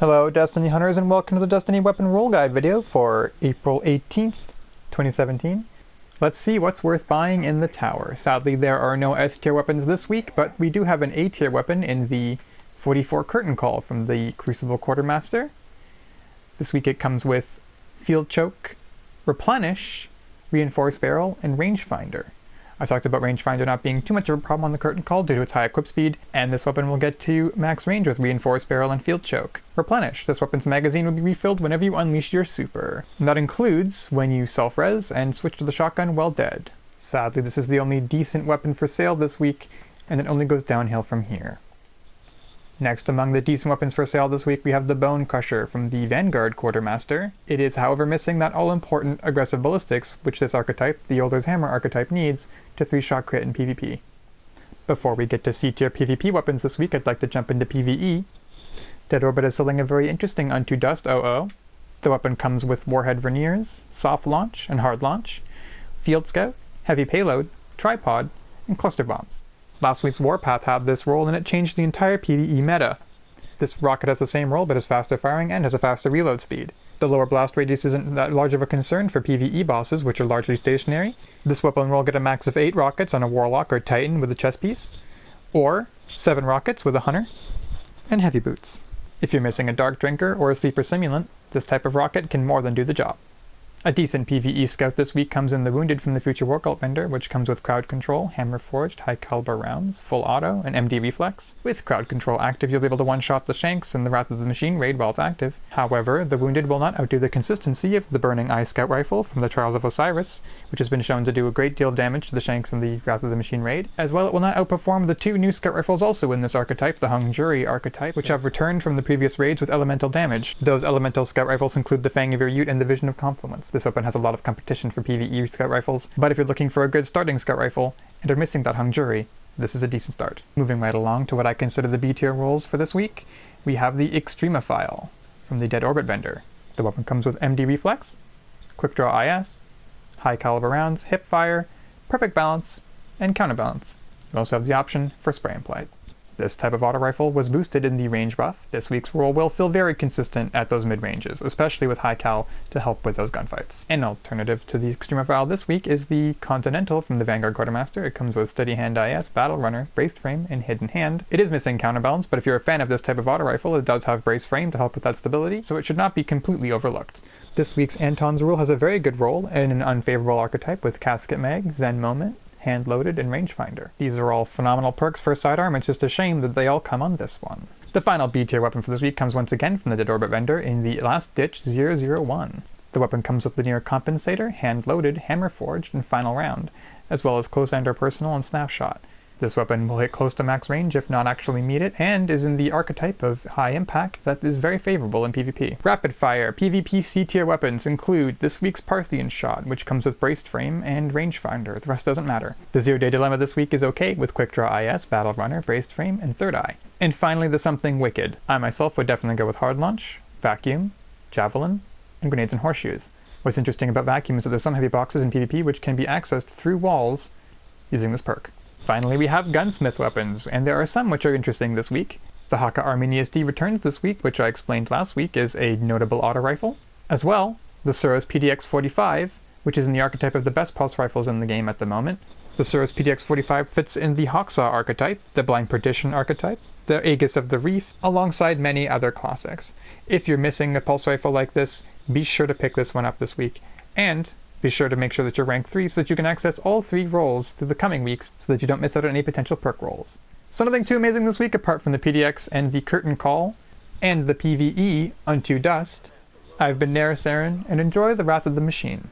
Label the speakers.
Speaker 1: Hello Destiny Hunters and welcome to the Destiny Weapon Roll Guide video for April 18th, 2017. Let's see what's worth buying in the tower. Sadly there are no S tier weapons this week, but we do have an A tier weapon in the 44 Curtain Call from the Crucible Quartermaster. This week it comes with Field Choke, Replenish, Reinforced Barrel, and Rangefinder. I talked about Rangefinder not being too much of a problem on the Curtain Call due to its high equip speed, and this weapon will get to max range with Reinforced Barrel and Field Choke. Replenish. This weapon's magazine will be refilled whenever you unleash your super. And that includes when you self-res and switch to the shotgun while dead. Sadly, this is the only decent weapon for sale this week, and it only goes downhill from here. Next among the decent weapons for sale this week we have the Bonekrucher from the Vanguard Quartermaster. It is however missing that all-important aggressive ballistics, which this archetype, the Yoldur's Hammer archetype, needs to 3-shot crit in PvP. Before we get to C-tier PvP weapons this week, I'd like to jump into PvE. Dead Orbit is selling a very interesting Unto Dust 00. The weapon comes with Warhead Verniers, Soft Launch and Hard Launch, Field Scout, Heavy Payload, Tripod, and Cluster Bombs. Last week's Warpath had this role and it changed the entire PvE meta. This rocket has the same role but is faster firing and has a faster reload speed. The lower blast radius isn't that large of a concern for PvE bosses, which are largely stationary. This weapon will get a max of 8 rockets on a Warlock or Titan with a chest piece, or 7 rockets with a Hunter, and Heavy Boots. If you're missing a Dark Drinker or a Sleeper Simulant, this type of rocket can more than do the job. A decent PvE scout this week comes in the Wounded from the Future War Cult vendor, which comes with Crowd Control, Hammer Forged, High Caliber rounds, Full Auto, and MD Reflex. With Crowd Control active, you'll be able to one-shot the Shanks in the Wrath of the Machine raid while it's active. However, the Wounded will not outdo the consistency of the Burning Eye Scout Rifle from the Trials of Osiris, which has been shown to do a great deal of damage to the Shanks in the Wrath of the Machine raid. As well, it will not outperform the 2 new Scout Rifles also in this archetype, the Hung Jury archetype, which have returned from the previous raids with elemental damage. Those elemental Scout Rifles include the Fang of Your Ute and the Vision of Confluence. This weapon has a lot of competition for PvE Scout Rifles, but if you're looking for a good starting Scout Rifle and are missing that Hung Jury, this is a decent start. Moving right along to what I consider the B tier rolls for this week, we have the Extremophile from the Dead Orbit vendor. The weapon comes with MD Reflex, Quick Draw IS, High Caliber rounds, Hip Fire, Perfect Balance, and Counterbalance. You also have the option for Spray and Play. This type of auto rifle was boosted in the range buff. This week's roll will feel very consistent at those mid-ranges, especially with high cal to help with those gunfights. An alternative to the Extremophile this week is the Continental from the Vanguard Quartermaster. It comes with Steady Hand IS, Battle Runner, Braced Frame, and Hidden Hand. It is missing Counterbalance, but if you're a fan of this type of auto rifle, it does have Braced Frame to help with that stability, so it should not be completely overlooked. This week's Anton's rule has a very good role in an unfavorable archetype with Casket Mag, Zen Moment, Hand Loaded, and Rangefinder. These are all phenomenal perks for sidearm, it's just a shame that they all come on this one. The final B tier weapon for this week comes once again from the Dead Orbit vendor in the Last Ditch 001. The weapon comes with Linear Compensator, Hand Loaded, Hammer Forged, and Final Round, as well as Close and or Personal and Snapshot. This weapon will hit close to max range if not actually meet it, and is in the archetype of high impact that is very favorable in PvP. Rapid fire PvP C tier weapons include this week's Parathion Shot, which comes with Braced Frame and Rangefinder. The rest doesn't matter. The 0-Day Dilemma this week is okay with Quick Draw IS, Battle Runner, Braced Frame, and Third Eye. And finally the Something Wicked. I myself would definitely go with Hard Launch, Vacuum, Javelin, and Grenades and Horseshoes. What's interesting about Vacuum is that there's some heavy boxes in PvP which can be accessed through walls using this perk. Finally, we have Gunsmith weapons, and there are some which are interesting this week. The Haka Arminius D returns this week, which I explained last week is a notable auto rifle. As well, the SUROS PDX-45, which is in the archetype of the best pulse rifles in the game at the moment. The SUROS PDX-45 fits in the Hawksaw archetype, the Blind Perdition archetype, the Aegis of the Reef, alongside many other classics. If you're missing a pulse rifle like this, be sure to pick this one up this week. And be sure to make sure that you're rank 3 so that you can access all 3 rolls through the coming weeks so that you don't miss out on any potential perk rolls. So nothing too amazing this week apart from the PDX and the Curtain Call and the PvE Unto Dust. I've been Nerisaren, and enjoy the Wrath of the Machine.